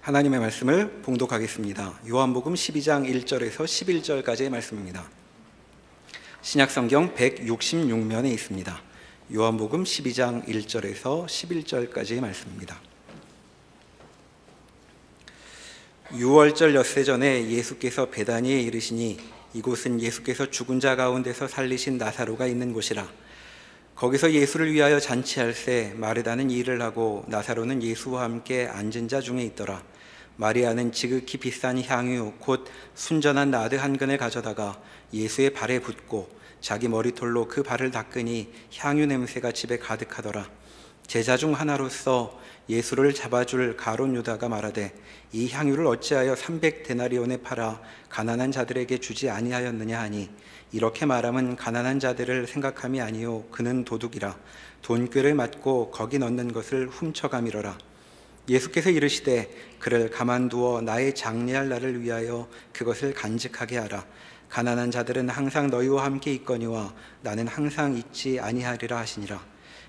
하나님의 말씀을 봉독하겠습니다. 요한복음 12장 1절에서 11절까지의 말씀입니다. 신약성경 166면에 있습니다. 요한복음 12장 1절에서 11절까지의 말씀입니다. 6월절 엿새 전에 예수께서 베다니에 이르시니 이곳은 예수께서 죽은 자 가운데서 살리신 나사로가 있는 곳이라. 거기서 예수를 위하여 잔치할새 마르다는 일을 하고 나사로는 예수와 함께 앉은 자 중에 있더라. 마리아는 지극히 비싼 향유 곧 순전한 나드 한 근을 가져다가 예수의 발에 붓고 자기 머리털로 그 발을 닦으니 향유 냄새가 집에 가득하더라. 제자 중 하나로서 예수를 잡아줄 가룟 유다가 말하되 이 향유를 어찌하여 300데나리온에 팔아 가난한 자들에게 주지 아니하였느냐 하니 이렇게 말함은 가난한 자들을 생각함이 아니요 그는 도둑이라. 돈꾀를 맞고 거기 넣는 것을 훔쳐가미러라. 예수께서 이르시되 그를 가만두어 나의 장례할 날을 위하여 그것을 간직하게 하라. 가난한 자들은 항상 너희와 함께 있거니와 나는 항상 있지 아니하리라 하시니라.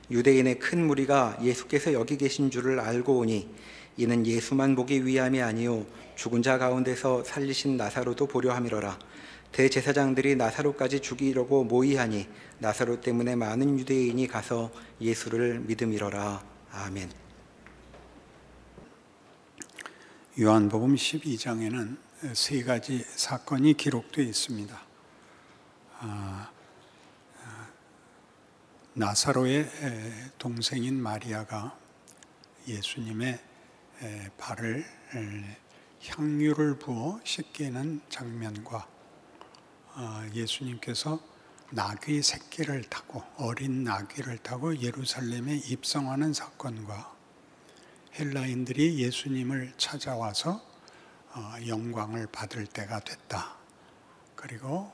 유대인의 큰 무리가 예수께서 여기 계신 줄을 알고 오니 이는 예수만 보기 위함이 아니요 죽은 자 가운데서 살리신 나사로도 보려 함이로라. 대제사장들이 나사로까지 죽이려고 모의하니 나사로 때문에 많은 유대인이 가서 예수를 믿음이로라. 아멘. 요한복음 12장에는 세 가지 사건이 기록되어 있습니다. 나사로의 동생인 마리아가 예수님의 발을 향유를 부어 씻기는 장면과 예수님께서 나귀 새끼를 타고 어린 나귀를 타고 예루살렘에 입성하는 사건과 헬라인들이 예수님을 찾아와서 영광을 받을 때가 됐다. 그리고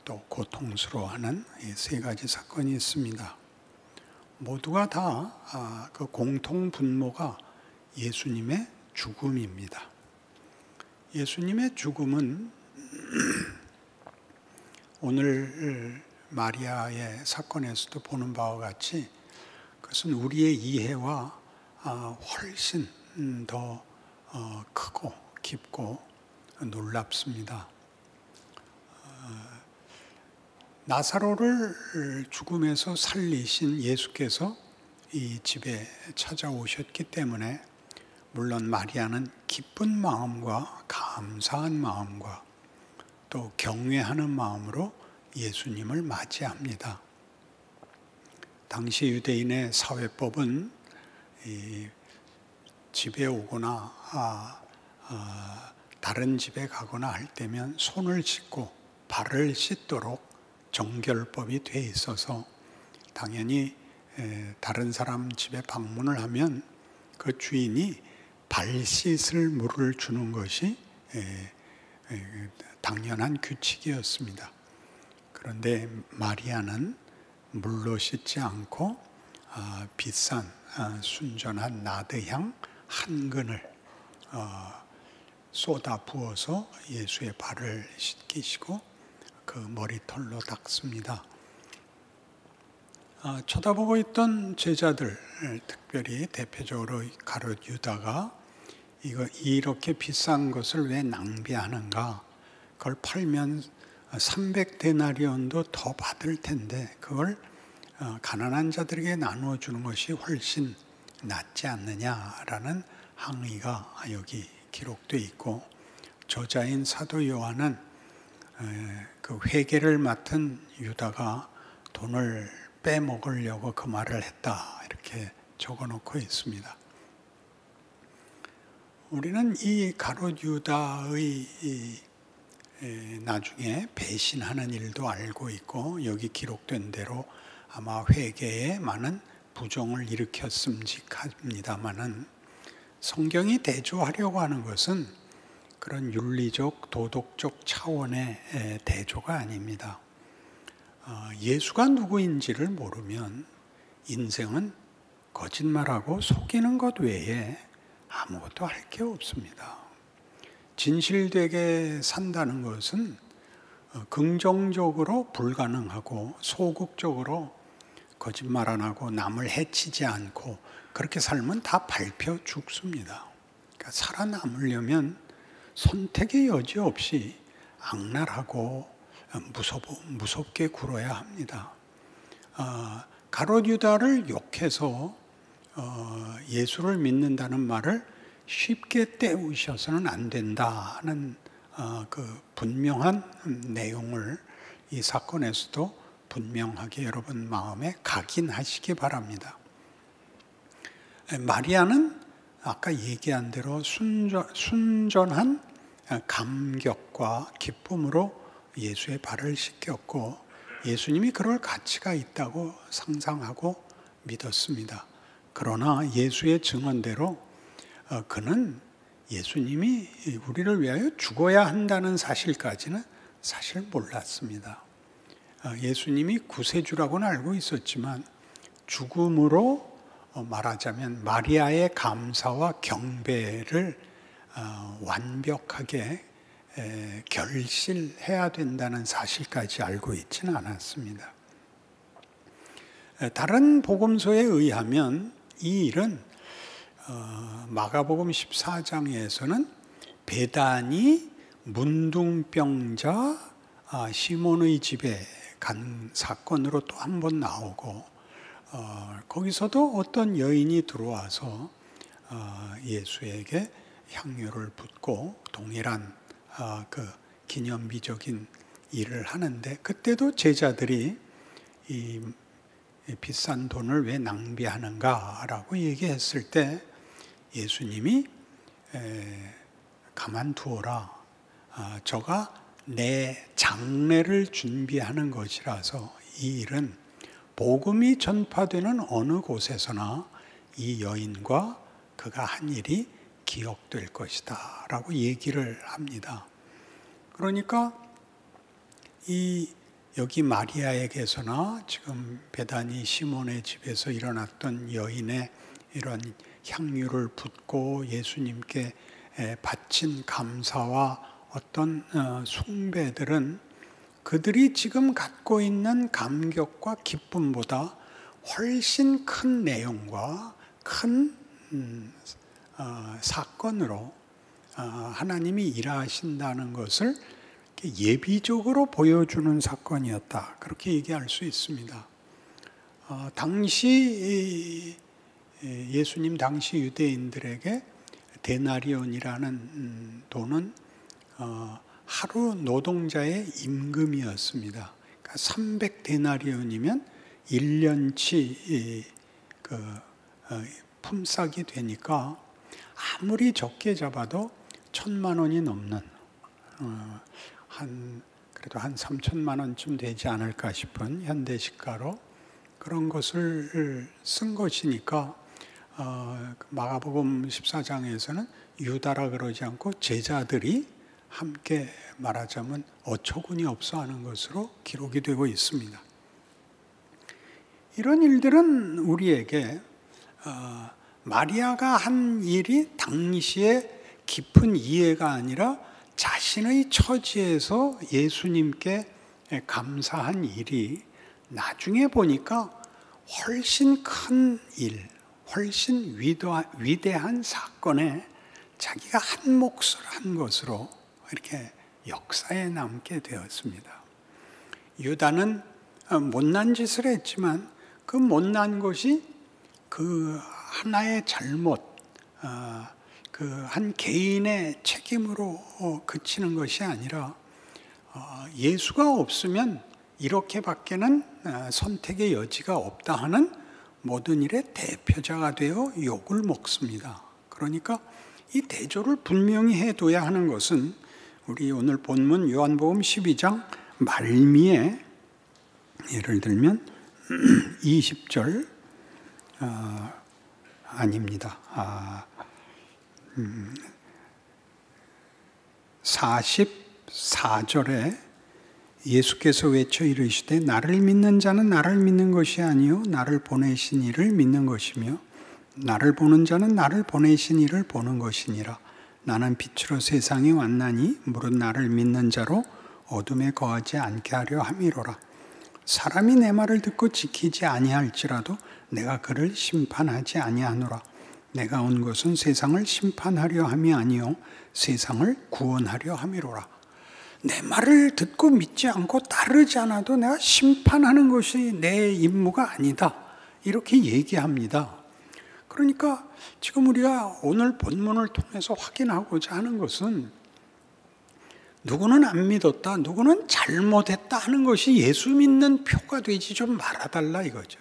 또 고통스러워하는 이 세 가지 사건이 있습니다. 모두가 다 그 공통 분모가 예수님의 죽음입니다. 예수님의 죽음은 오늘 마리아의 사건에서도 보는 바와 같이 그것은 우리의 이해와 훨씬 더 크고 깊고 놀랍습니다. 나사로를 죽음에서 살리신 예수께서 이 집에 찾아오셨기 때문에 물론 마리아는 기쁜 마음과 감사한 마음과 또 경외하는 마음으로 예수님을 맞이합니다. 당시 유대인의 사회법은 이 집에 오거나 다른 집에 가거나 할 때면 손을 씻고 발을 씻도록 정결법이 돼 있어서 당연히 다른 사람 집에 방문을 하면 그 주인이 발 씻을 물을 주는 것이 당연한 규칙이었습니다. 그런데 마리아는 물로 씻지 않고 비싼 순전한 나드향 한 근을 쏟아 부어서 예수의 발을 씻기시고 그 머리털로 닦습니다. 쳐다보고 있던 제자들, 특별히 대표적으로 가룟 유다가 이렇게 비싼 것을 왜 낭비하는가? 그걸 팔면 300데나리온도 더 받을 텐데 그걸 가난한 자들에게 나누어 주는 것이 훨씬 낫지 않느냐라는 항의가 여기 기록되어 있고, 저자인 사도 요한은 그 회계를 맡은 유다가 돈을 빼먹으려고 그 말을 했다 이렇게 적어놓고 있습니다. 우리는 이 가룟 유다의 나중에 배신하는 일도 알고 있고 여기 기록된 대로 아마 회개에 많은 부정을 일으켰음직합니다마는 성경이 대조하려고 하는 것은 그런 윤리적 도덕적 차원의 대조가 아닙니다. 예수가 누구인지를 모르면 인생은 거짓말하고 속이는 것 외에 아무것도 할 게 없습니다. 진실되게 산다는 것은 긍정적으로 불가능하고 소극적으로 거짓말 안 하고 남을 해치지 않고 그렇게 살면 다 밟혀 죽습니다. 그러니까 살아남으려면 선택의 여지 없이 악랄하고 무섭게 굴어야 합니다. 가롯 유다를 욕해서 예수를 믿는다는 말을 쉽게 떼우셔서는 안 된다는 그 분명한 내용을 이 사건에서도 분명하게 여러분 마음에 각인하시기 바랍니다. 마리아는 아까 얘기한 대로 순전한 감격과 기쁨으로 예수의 발을 씻겼고 예수님이 그럴 가치가 있다고 상상하고 믿었습니다. 그러나 예수의 증언대로 그는 예수님이 우리를 위하여 죽어야 한다는 사실까지는 사실 몰랐습니다. 예수님이 구세주라고는 알고 있었지만 죽음으로 말하자면 마리아의 감사와 경배를 완벽하게 결실해야 된다는 사실까지 알고 있지는 않았습니다. 다른 복음서에 의하면 이 일은 마가복음 14장에서는 베다니 문둥병자 시몬의 집에 간 사건으로 또 한 번 나오고 거기서도 어떤 여인이 들어와서 예수에게 향유를 붓고 동일한 그 기념비적인 일을 하는데 그때도 제자들이 이 비싼 돈을 왜 낭비하는가라고 얘기했을 때 예수님이 가만두어라. 저가 내 장례를 준비하는 것이라서 이 일은 복음이 전파되는 어느 곳에서나 이 여인과 그가 한 일이 기억될 것이다 라고 얘기를 합니다. 그러니까 여기 마리아에게서나 지금 베다니 시몬의 집에서 일어났던 여인의 이런 향유를 붓고 예수님께 바친 감사와 어떤 숭배들은 그들이 지금 갖고 있는 감격과 기쁨보다 훨씬 큰 내용과 큰 사건으로 하나님이 일하신다는 것을 예비적으로 보여주는 사건이었다. 그렇게 얘기할 수 있습니다. 당시 예수님 당시 유대인들에게 데나리온이라는 돈은 하루 노동자의 임금이었습니다. 그러니까 300데나리온이면 1년치 품삯이 되니까 아무리 적게 잡아도 1,000만 원이 넘는 그래도 한 3천만 원쯤 되지 않을까 싶은 현대 시가로 그런 것을 쓴 것이니까 마가복음 14장에서는 유다라 그러지 않고 제자들이 함께 말하자면 어처구니 없어 하는 것으로 기록이 되고 있습니다. 이런 일들은 우리에게 마리아가 한 일이 당시에 깊은 이해가 아니라 자신의 처지에서 예수님께 감사한 일이 나중에 보니까 훨씬 큰 일, 훨씬 위대한 사건에 자기가 한 몫을 한 것으로 이렇게 역사에 남게 되었습니다. 유다는 못난 짓을 했지만 그 못난 것이 그 하나의 잘못, 그 한 개인의 책임으로 그치는 것이 아니라 예수가 없으면 이렇게밖에는 선택의 여지가 없다 하는 모든 일의 대표자가 되어 욕을 먹습니다. 그러니까 이 대조를 분명히 해둬야 하는 것은 우리 오늘 본문 요한복음 12장 말미에 예를 들면 20절 아닙니다. 44절에 예수께서 외쳐 이르시되 나를 믿는 자는 나를 믿는 것이 아니요 나를 보내신 이를 믿는 것이며 나를 보는 자는 나를 보내신 이를 보는 것이니라. 나는 빛으로 세상에 왔나니 무릇 나를 믿는 자로 어둠에 거하지 않게 하려 함이로라. 사람이 내 말을 듣고 지키지 아니할지라도 내가 그를 심판하지 아니하노라. 내가 온 것은 세상을 심판하려 함이 아니요 세상을 구원하려 함이로라. 내 말을 듣고 믿지 않고 따르지 않아도 내가 심판하는 것이 내 임무가 아니다. 이렇게 얘기합니다. 그러니까 지금 우리가 오늘 본문을 통해서 확인하고자 하는 것은 누구는 안 믿었다, 누구는 잘못했다 하는 것이 예수 믿는 표가 되지 좀 말아달라 이거죠.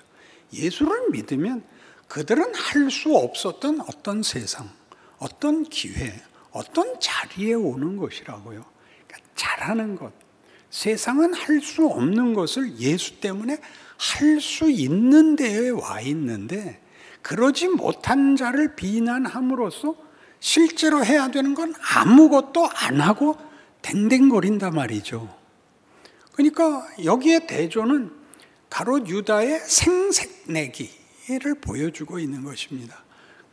예수를 믿으면 그들은 할 수 없었던 어떤 세상, 어떤 기회, 어떤 자리에 오는 것이라고요. 그러니까 잘하는 것, 세상은 할 수 없는 것을 예수 때문에 할 수 있는 데에 와 있는데 그러지 못한 자를 비난함으로써 실제로 해야 되는 건 아무것도 안 하고 댕댕거린단 말이죠. 그러니까 여기에 대조는 가롯 유다의 생색내기를 보여주고 있는 것입니다.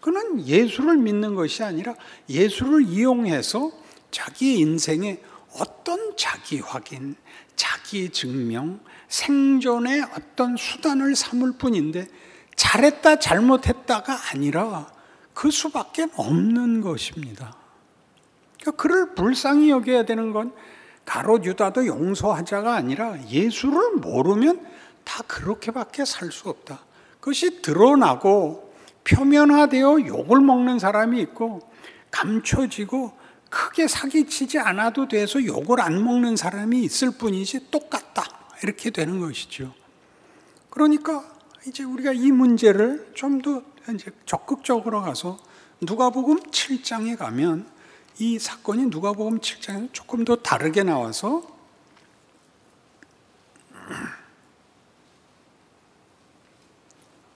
그는 예수를 믿는 것이 아니라 예수를 이용해서 자기의 인생에 어떤 자기 확인, 자기 증명, 생존의 어떤 수단을 삼을 뿐인데 잘했다 잘못했다가 아니라 그 수밖에 없는 것입니다. 그러니까 그를 불쌍히 여겨야 되는 건 가롯 유다도 용서하자가 아니라 예수를 모르면 다 그렇게밖에 살 수 없다. 그것이 드러나고 표면화되어 욕을 먹는 사람이 있고 감춰지고 크게 사기치지 않아도 돼서 욕을 안 먹는 사람이 있을 뿐이지 똑같다. 이렇게 되는 것이죠. 그러니까 이제 우리가 이 문제를 좀 더 이제 적극적으로 가서 누가복음 7장에 가면 이 사건이 누가복음 7장에서 조금 더 다르게 나와서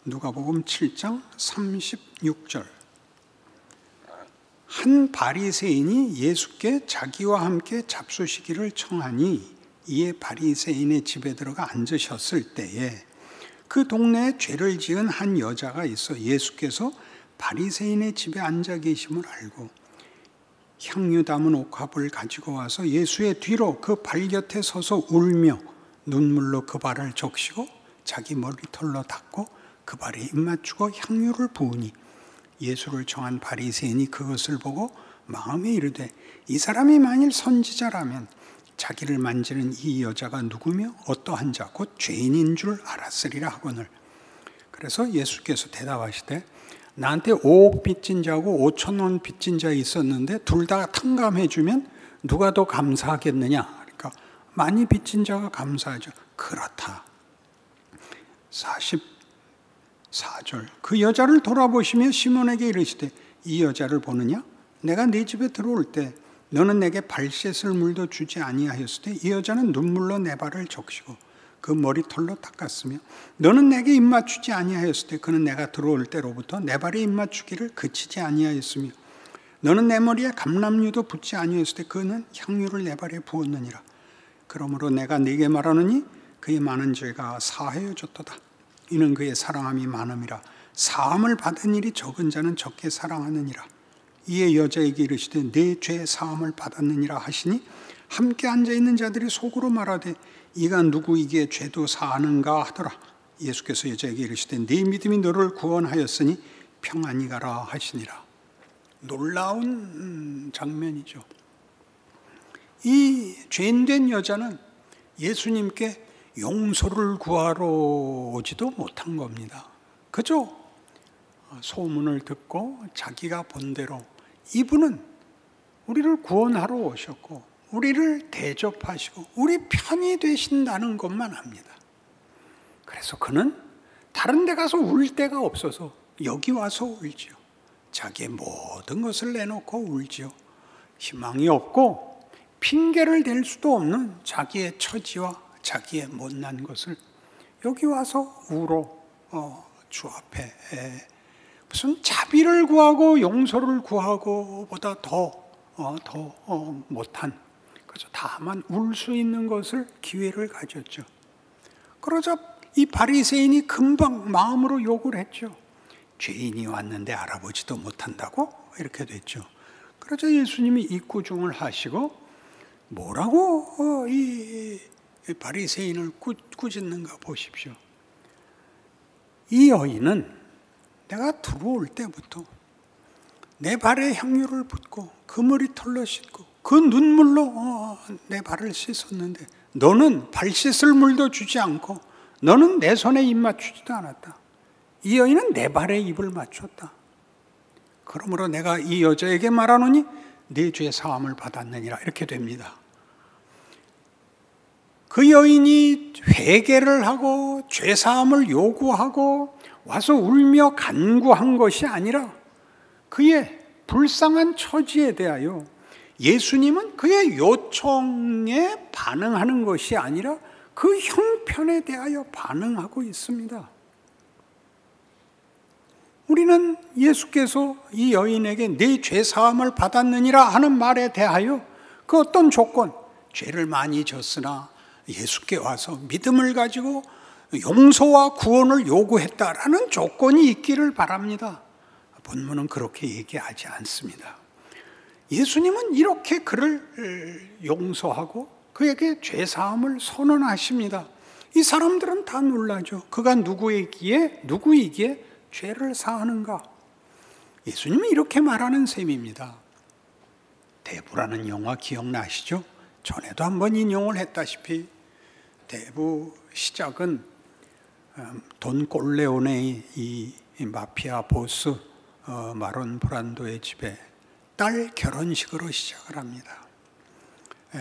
누가복음 7장 36절 한 바리새인이 예수께 자기와 함께 잡수시기를 청하니 이에 바리새인의 집에 들어가 앉으셨을 때에 그 동네에 죄를 지은 한 여자가 있어 예수께서 바리새인의 집에 앉아 계심을 알고 향유 담은 옥합을 가지고 와서 예수의 뒤로 그 발 곁에 서서 울며 눈물로 그 발을 적시고 자기 머리털로 닦고 그 발에 입맞추고 향유를 부으니 예수를 청한 바리새인이 그것을 보고 마음에 이르되 이 사람이 만일 선지자라면 자기를 만지는 이 여자가 누구며 어떠한 자 곧 죄인인 줄 알았으리라 하거늘. 그래서 예수께서 대답하시되 나한테 5억 빚진 자고 5천 원 빚진 자 있었는데 둘 다 탕감해 주면 누가 더 감사하겠느냐. 그러니까 많이 빚진 자가 감사하죠. 그렇다. 44절 그 여자를 돌아보시며 시몬에게 이르시되 이 여자를 보느냐? 내가 네 집에 들어올 때 너는 내게 발씻을 물도 주지 아니하였을 때 이 여자는 눈물로 내 발을 적시고 그 머리털로 닦았으며 너는 내게 입맞추지 아니하였을 때 그는 내가 들어올 때로부터 내 발에 입맞추기를 그치지 아니하였으며 너는 내 머리에 감람류도 붓지 아니하였을 때 그는 향유를 내 발에 부었느니라. 그러므로 내가 네게 말하노니 그의 많은 죄가 사하여졌도다. 이는 그의 사랑함이 많음이라. 사함을 받은 일이 적은 자는 적게 사랑하느니라. 이에 여자에게 이르시되 내 죄 사함을 받았느니라 하시니 함께 앉아있는 자들이 속으로 말하되 이가 누구이기에 죄도 사하는가 하더라. 예수께서 여자에게 이르시되 네 믿음이 너를 구원하였으니 평안히 가라 하시니라. 놀라운 장면이죠. 이 죄인된 여자는 예수님께 용서를 구하러 오지도 못한 겁니다. 그죠? 소문을 듣고 자기가 본 대로 이분은 우리를 구원하러 오셨고 우리를 대접하시고 우리 편이 되신다는 것만 압니다. 그래서 그는 다른 데 가서 울 데가 없어서 여기 와서 울지요. 자기의 모든 것을 내놓고 울지요. 희망이 없고 핑계를 댈 수도 없는 자기의 처지와 자기의 못난 것을 여기 와서 울어 주 앞에 무슨 자비를 구하고 용서를 구하고 보다 더 못한, 그래서 다만 울 수 있는 것을 기회를 가졌죠. 그러자 이 바리새인이 금방 마음으로 욕을 했죠. 죄인이 왔는데 알아보지도 못한다고? 이렇게 됐죠. 그러자 예수님이 입구중을 하시고 뭐라고 이 바리새인을 꾸짖는가 보십시오. 이 여인은 내가 들어올 때부터 내 발에 향유를 붓고 그 머리털로 씻고 그 눈물로 내 발을 씻었는데 너는 발 씻을 물도 주지 않고 너는 내 손에 입 맞추지도 않았다. 이 여인은 내 발에 입을 맞췄다. 그러므로 내가 이 여자에게 말하노니 네 죄 사함을 받았느니라. 이렇게 됩니다. 그 여인이 회개를 하고 죄 사함을 요구하고 와서 울며 간구한 것이 아니라 그의 불쌍한 처지에 대하여 예수님은 그의 요청에 반응하는 것이 아니라 그 형편에 대하여 반응하고 있습니다. 우리는 예수께서 이 여인에게 네 죄 사함을 받았느니라 하는 말에 대하여 그 어떤 조건, 죄를 많이 졌으나 예수께 와서 믿음을 가지고 용서와 구원을 요구했다라는 조건이 있기를 바랍니다. 본문은 그렇게 얘기하지 않습니다. 예수님은 이렇게 그를 용서하고 그에게 죄 사함을 선언하십니다. 이 사람들은 다 놀라죠. 그가 누구이기에 죄를 사하는가? 예수님이 이렇게 말하는 셈입니다. 대부라는 영화 기억나시죠? 전에도 한번 인용을 했다시피 대부 시작은 돈 꼴레오네의 이 마피아 보스 마론 브란도의 집에 딸 결혼식으로 시작을 합니다.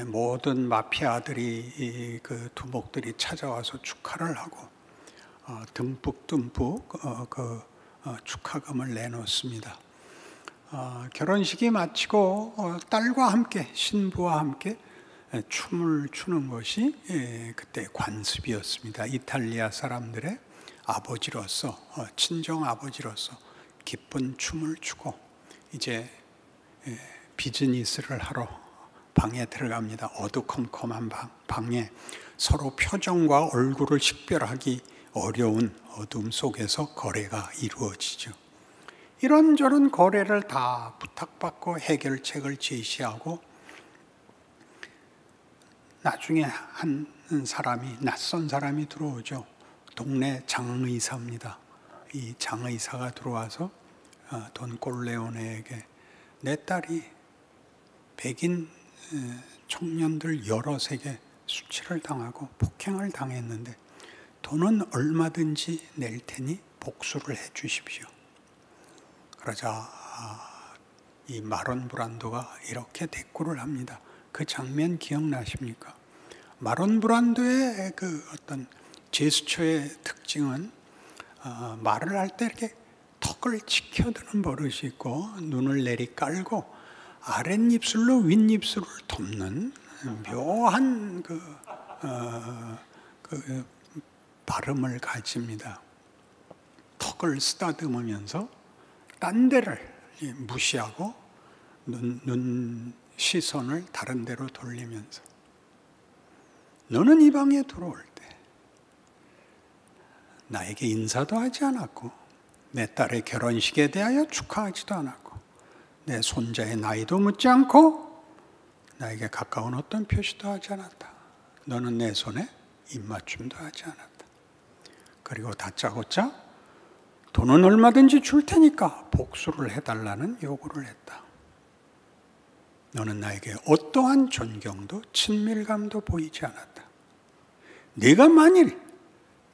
모든 마피아들이 그 두목들이 찾아와서 축하를 하고 듬뿍 축하금을 내놓습니다. 결혼식이 마치고 딸과 함께 신부와 함께 춤을 추는 것이 그때 관습이었습니다. 이탈리아 사람들의 아버지로서 친정 아버지로서 기쁜 춤을 추고 이제 비즈니스를 하러 방에 들어갑니다. 어두컴컴한 방에 서로 표정과 얼굴을 식별하기 어려운 어둠 속에서 거래가 이루어지죠. 이런저런 거래를 다 부탁받고 해결책을 제시하고 나중에 한 사람이 낯선 사람이 들어오죠. 동네 장의사입니다. 이 장의사가 들어와서 돈 꼴레오네에게 내 딸이 백인 청년들 여럿에게 수치를 당하고 폭행을 당했는데 돈은 얼마든지 낼 테니 복수를 해 주십시오. 그러자 이 마론 브란도가 이렇게 대꾸를 합니다. 그 장면 기억나십니까? 마론 브란도의 그 어떤 제스처의 특징은 말을 할 때 이렇게 턱을 치켜드는 버릇이 있고 눈을 내리깔고 아랫입술로 윗입술을 덮는 묘한 그 발음을 가집니다. 턱을 쓰다듬으면서 딴 데를 무시하고 눈 시선을 다른 데로 돌리면서 너는 이 방에 들어올 때 나에게 인사도 하지 않았고 내 딸의 결혼식에 대하여 축하하지도 않았고 내 손자의 나이도 묻지 않고 나에게 가까운 어떤 표시도 하지 않았다. 너는 내 손에 입맞춤도 하지 않았다. 그리고 다짜고짜 돈은 얼마든지 줄 테니까 복수를 해달라는 요구를 했다. 너는 나에게 어떠한 존경도 친밀감도 보이지 않았다. 네가 만일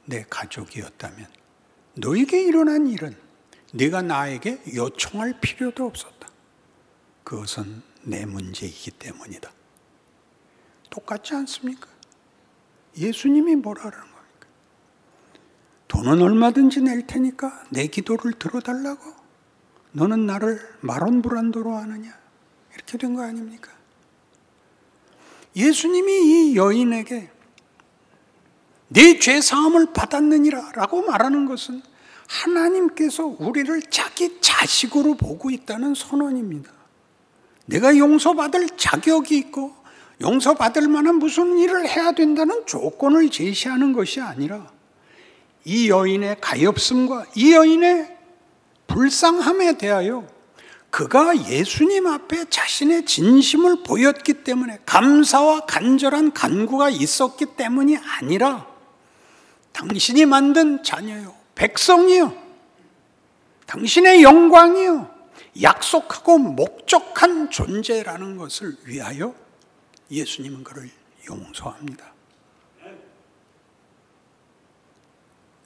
내 가족이었다면 너에게 일어난 일은 네가 나에게 요청할 필요도 없었다. 그것은 내 문제이기 때문이다. 똑같지 않습니까? 예수님이 뭐라 그러는 겁니까? 돈은 얼마든지 낼 테니까 내 기도를 들어달라고? 너는 나를 마론 브란도로 하느냐? 이렇게 된 거 아닙니까? 예수님이 이 여인에게 네 죄 사함을 받았느니라 라고 말하는 것은 하나님께서 우리를 자기 자식으로 보고 있다는 선언입니다. 내가 용서받을 자격이 있고 용서받을 만한 무슨 일을 해야 된다는 조건을 제시하는 것이 아니라 이 여인의 가엾음과 이 여인의 불쌍함에 대하여 그가 예수님 앞에 자신의 진심을 보였기 때문에 감사와 간절한 간구가 있었기 때문이 아니라 당신이 만든 자녀요, 백성이요, 당신의 영광이요, 약속하고 목적한 존재라는 것을 위하여 예수님은 그를 용서합니다.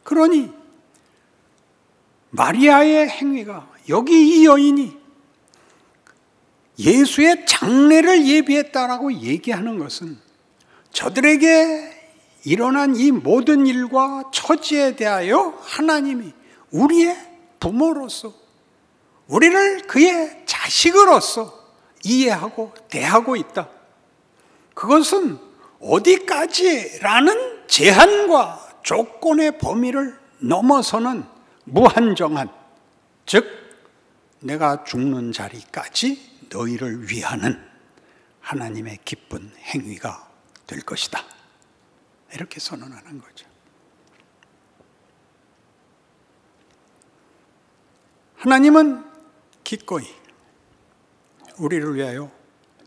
그러니 마리아의 행위가, 여기 이 여인이 예수의 장례를 예비했다라고 얘기하는 것은 저들에게 일어난 이 모든 일과 처지에 대하여 하나님이 우리의 부모로서, 우리를 그의 자식으로서 이해하고 대하고 있다. 그것은 어디까지라는 제한과 조건의 범위를 넘어서는 무한정한, 즉 내가 죽는 자리까지 너희를 위하는 하나님의 기쁜 행위가 될 것이다. 이렇게 선언하는 거죠. 하나님은 기꺼이 우리를 위하여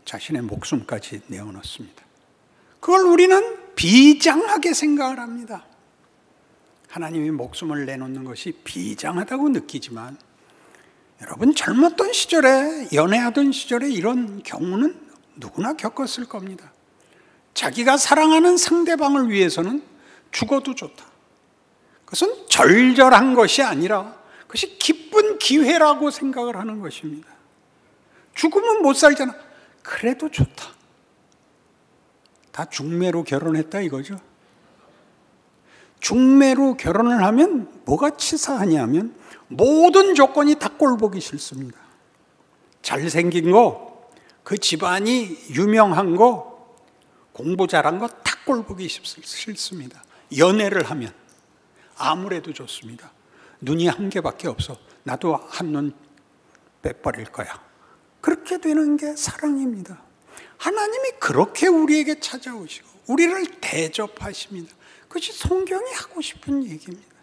자신의 목숨까지 내어놓습니다. 그걸 우리는 비장하게 생각을 합니다. 하나님이 목숨을 내놓는 것이 비장하다고 느끼지만, 여러분 젊었던 시절에, 연애하던 시절에 이런 경우는 누구나 겪었을 겁니다. 자기가 사랑하는 상대방을 위해서는 죽어도 좋다. 그것은 절절한 것이 아니라 그것이 기쁜 기회라고 생각을 하는 것입니다. 죽으면 못 살잖아. 그래도 좋다. 다 중매로 결혼했다 이거죠. 중매로 결혼을 하면 뭐가 치사하냐면 모든 조건이 다 꼴보기 싫습니다. 잘생긴 거, 그 집안이 유명한 거, 공부 잘한 거 다 꼴보기 싫습니다. 연애를 하면 아무래도 좋습니다. 눈이 한 개밖에 없어. 나도 한눈 빼버릴 거야. 그렇게 되는 게 사랑입니다. 하나님이 그렇게 우리에게 찾아오시고 우리를 대접하십니다. 그것이 성경이 하고 싶은 얘기입니다.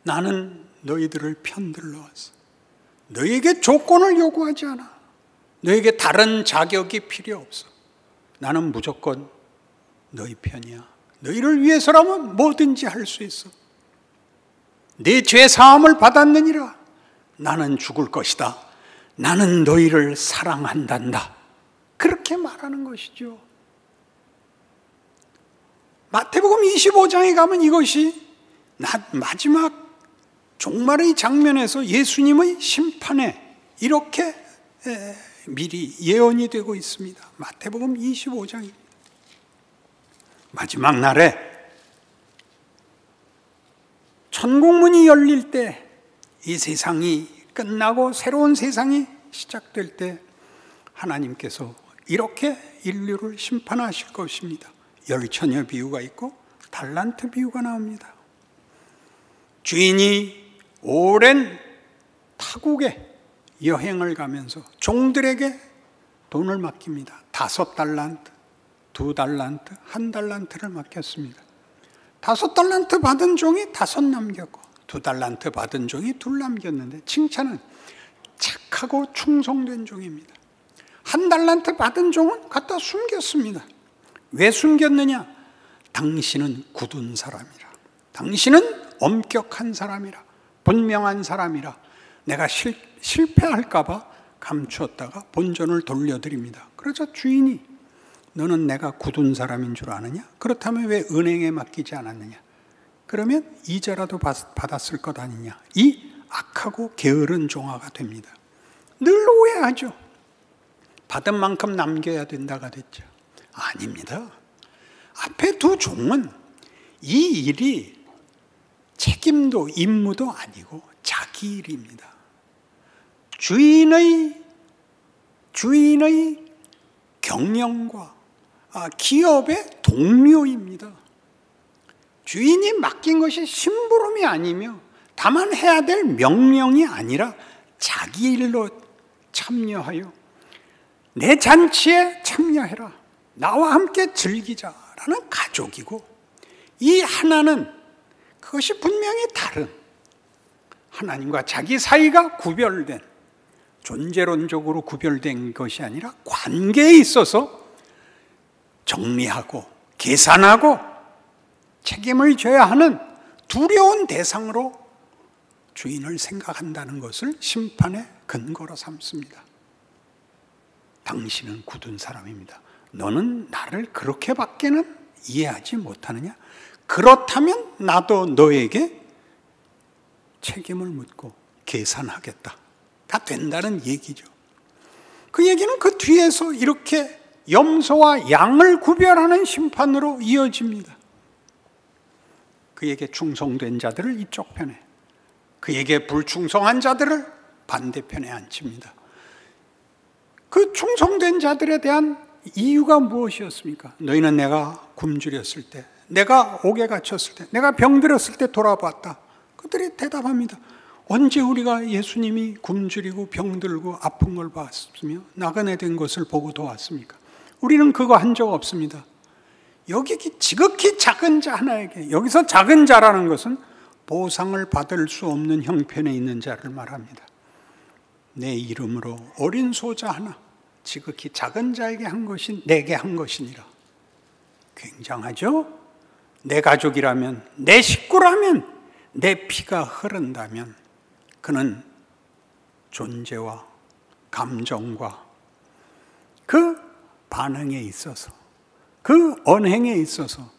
나는 너희들을 편들러 왔어. 너희에게 조건을 요구하지 않아. 너희에게 다른 자격이 필요 없어. 나는 무조건 너희 편이야. 너희를 위해서라면 뭐든지 할 수 있어. 네 죄 사함을 받았느니라. 나는 죽을 것이다. 나는 너희를 사랑한단다. 그렇게 말하는 것이죠. 마태복음 25장에 가면 이것이 마지막 종말의 장면에서 예수님의 심판에 이렇게 미리 예언이 되고 있습니다. 마태복음 25장입니다. 마지막 날에 천국문이 열릴 때, 이 세상이 끝나고 새로운 세상이 시작될 때 하나님께서 이렇게 인류를 심판하실 것입니다. 열처녀 비유가 있고 달란트 비유가 나옵니다. 주인이 오랜 타국에 여행을 가면서 종들에게 돈을 맡깁니다. 5달란트, 2달란트, 1달란트를 맡겼습니다. 5달란트 받은 종이 5 남겼고 2달란트 받은 종이 2 남겼는데 칭찬은 착하고 충성된 종입니다. 1달란트 받은 종은 갖다 숨겼습니다. 왜 숨겼느냐? 당신은 굳은 사람이라, 당신은 엄격한 사람이라, 분명한 사람이라 내가 실패할까 봐 감추었다가 본전을 돌려드립니다. 그러자 주인이 너는 내가 굳은 사람인 줄 아느냐? 그렇다면 왜 은행에 맡기지 않았느냐? 그러면 이자라도 받았을 것 아니냐? 이 악하고 게으른 종아가 됩니다. 늘 오해하죠. 받은 만큼 남겨야 된다가 됐죠. 아닙니다. 앞에 2 종은 이 일이 책임도 임무도 아니고 자기 일입니다. 주인의 경영과 기업의 동료입니다. 주인이 맡긴 것이 심부름이 아니며 다만 해야 될 명령이 아니라 자기 일로 참여하여 내 잔치에 참여해라, 나와 함께 즐기자라는 가족이고, 이 하나는 그것이 분명히 다른, 하나님과 자기 사이가 구별된, 존재론적으로 구별된 것이 아니라 관계에 있어서 정리하고 계산하고 책임을 져야 하는 두려운 대상으로 주인을 생각한다는 것을 심판의 근거로 삼습니다. 당신은 굳은 사람입니다. 너는 나를 그렇게밖에는 이해하지 못하느냐? 그렇다면 나도 너에게 책임을 묻고 계산하겠다. 다 된다는 얘기죠. 그 얘기는 그 뒤에서 이렇게 염소와 양을 구별하는 심판으로 이어집니다. 그에게 충성된 자들을 이쪽 편에, 그에게 불충성한 자들을 반대편에 앉힙니다. 그 충성된 자들에 대한 이유가 무엇이었습니까? 너희는 내가 굶주렸을 때, 내가 옥에 갇혔을 때, 내가 병들었을 때 돌아봤다. 그들이 대답합니다. 언제 우리가 예수님이 굶주리고 병들고 아픈 걸 봤으며 나그네 된 것을 보고 도왔습니까? 우리는 그거 한 적 없습니다. 여기 지극히 작은 자 하나에게, 여기서 작은 자라는 것은 보상을 받을 수 없는 형편에 있는 자를 말합니다. 내 이름으로 어린 소자 하나, 지극히 작은 자에게 한 것이 내게 한 것이니라. 굉장하죠? 내 가족이라면, 내 식구라면, 내 피가 흐른다면 그는 존재와 감정과 그 반응에 있어서, 그 언행에 있어서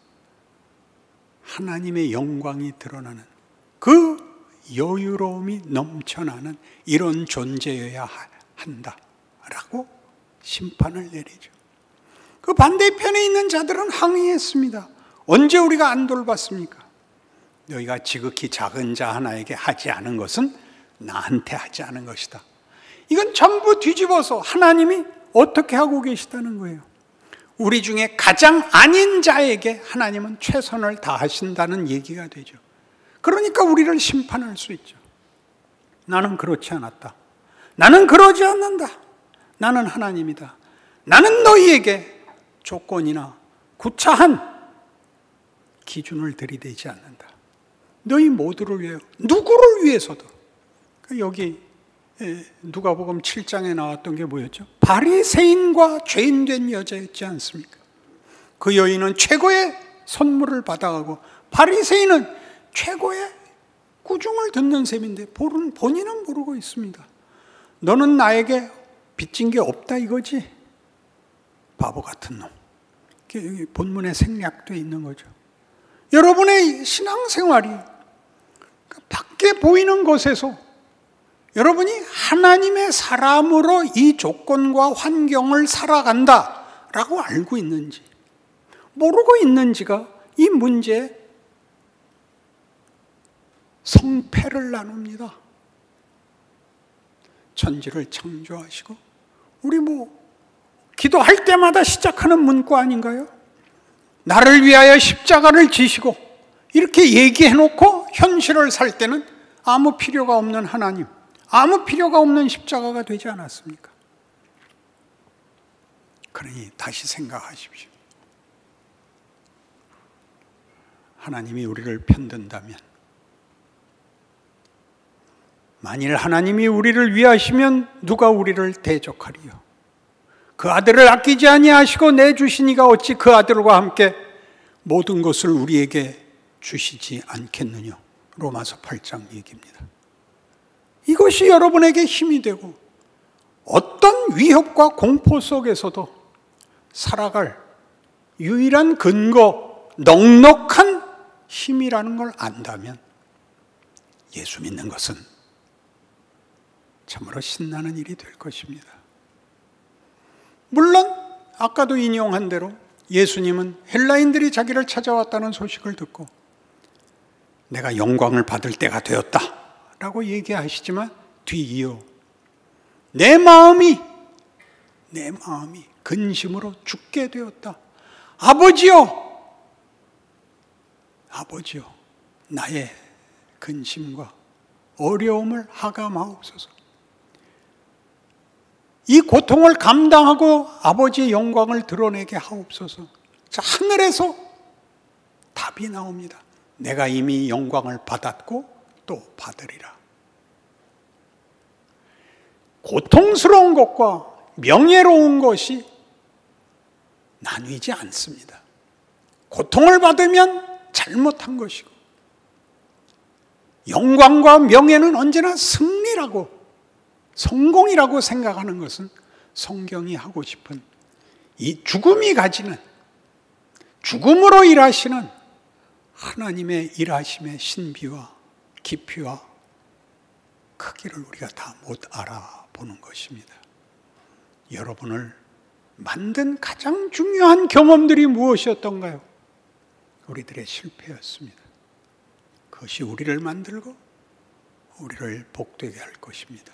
하나님의 영광이 드러나는, 그 여유로움이 넘쳐나는 이런 존재여야 한다라고 심판을 내리죠. 그 반대편에 있는 자들은 항의했습니다. 언제 우리가 안 돌봤습니까? 너희가 지극히 작은 자 하나에게 하지 않은 것은 나한테 하지 않은 것이다. 이건 전부 뒤집어서 하나님이 어떻게 하고 계시다는 거예요. 우리 중에 가장 아닌 자에게 하나님은 최선을 다하신다는 얘기가 되죠. 그러니까 우리를 심판할 수 있죠. 나는 그렇지 않았다. 나는 그러지 않는다. 나는 하나님이다. 나는 너희에게 조건이나 구차한 기준을 들이대지 않는다. 너희 모두를 위하여, 누구를 위해서도. 여기 누가복음 7장에 나왔던 게 뭐였죠? 바리새인과 죄인된 여자였지 않습니까? 그 여인은 최고의 선물을 받아가고 바리새인은 최고의 꾸중을 듣는 셈인데 본인은 모르고 있습니다. 너는 나에게 빚진 게 없다 이거지? 바보 같은 놈. 여기 본문에 생략되어 있는 거죠. 여러분의 신앙생활이 밖에 보이는 것에서 여러분이 하나님의 사람으로 이 조건과 환경을 살아간다라고 알고 있는지, 모르고 있는지가 이 문제의 성패를 나눕니다. 천지를 창조하시고, 우리 기도할 때마다 시작하는 문구 아닌가요? 나를 위하여 십자가를 지시고, 이렇게 얘기해놓고 현실을 살 때는 아무 필요가 없는 하나님, 아무 필요가 없는 십자가가 되지 않았습니까? 그러니 다시 생각하십시오. 하나님이 우리를 편든다면, 만일 하나님이 우리를 위하시면 누가 우리를 대적하리요? 그 아들을 아끼지 아니하시고 내주시니가 어찌 그 아들과 함께 모든 것을 우리에게 주시지 않겠느냐? 로마서 8장 얘기입니다. 이것이 여러분에게 힘이 되고 어떤 위협과 공포 속에서도 살아갈 유일한 근거, 넉넉한 힘이라는 걸 안다면 예수 믿는 것은 참으로 신나는 일이 될 것입니다. 물론 아까도 인용한 대로 예수님은 헬라인들이 자기를 찾아왔다는 소식을 듣고 내가 영광을 받을 때가 되었다 라고 얘기하시지만 뒤이어 내 마음이 근심으로 죽게 되었다. 아버지요, 나의 근심과 어려움을 하감하옵소서. 이 고통을 감당하고 아버지의 영광을 드러내게 하옵소서. 자, 하늘에서 답이 나옵니다. 내가 이미 영광을 받았고 또 받으리라. 고통스러운 것과 명예로운 것이 나뉘지 않습니다. 고통을 받으면 잘못한 것이고 영광과 명예는 언제나 승리라고, 성공이라고 생각하는 것은 성경이 하고 싶은 이 죽음이 가지는, 죽음으로 일하시는 하나님의 일하심의 신비와 깊이와 크기를 우리가 다 못 알아보는 것입니다. 여러분을 만든 가장 중요한 경험들이 무엇이었던가요? 우리들의 실패였습니다. 그것이 우리를 만들고 우리를 복되게 할 것입니다.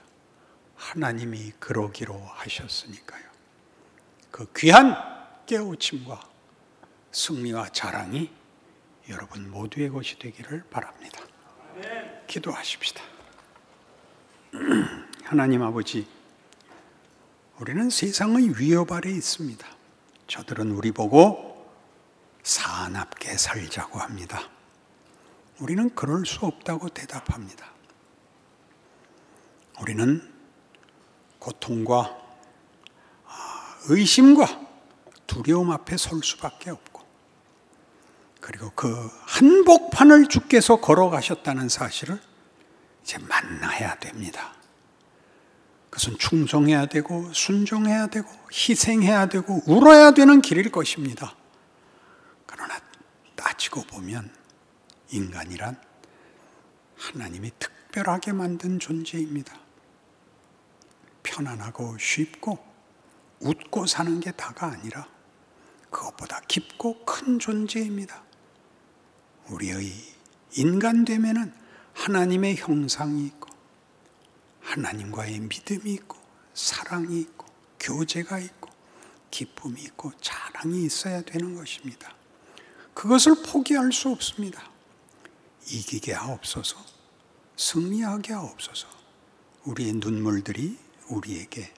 하나님이 그러기로 하셨으니까요. 그 귀한 깨우침과 승리와 자랑이 여러분 모두의 것이 되기를 바랍니다. 기도하십시다. 하나님 아버지, 우리는 세상의 위협 아래 있습니다. 저들은 우리 보고 사납게 살자고 합니다. 우리는 그럴 수 없다고 대답합니다. 우리는 고통과 의심과 두려움 앞에 설 수밖에 없고, 그리고 그 한복판을 주께서 걸어가셨다는 사실을 이제 만나야 됩니다. 그것은 충성해야 되고 순종해야 되고 희생해야 되고 울어야 되는 길일 것입니다. 그러나 따지고 보면 인간이란 하나님이 특별하게 만든 존재입니다. 편안하고 쉽고 웃고 사는 게 다가 아니라 그것보다 깊고 큰 존재입니다. 우리의 인간됨에는 하나님의 형상이 있고 하나님과의 믿음이 있고 사랑이 있고 교제가 있고 기쁨이 있고 자랑이 있어야 되는 것입니다. 그것을 포기할 수 없습니다. 이기게 하옵소서, 승리하게 하옵소서. 우리의 눈물들이 우리에게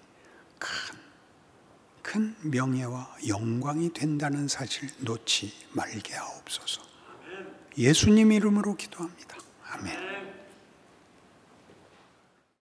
큰 명예와 영광이 된다는 사실 놓지 말게 하옵소서. 예수님 이름으로 기도합니다. 아멘.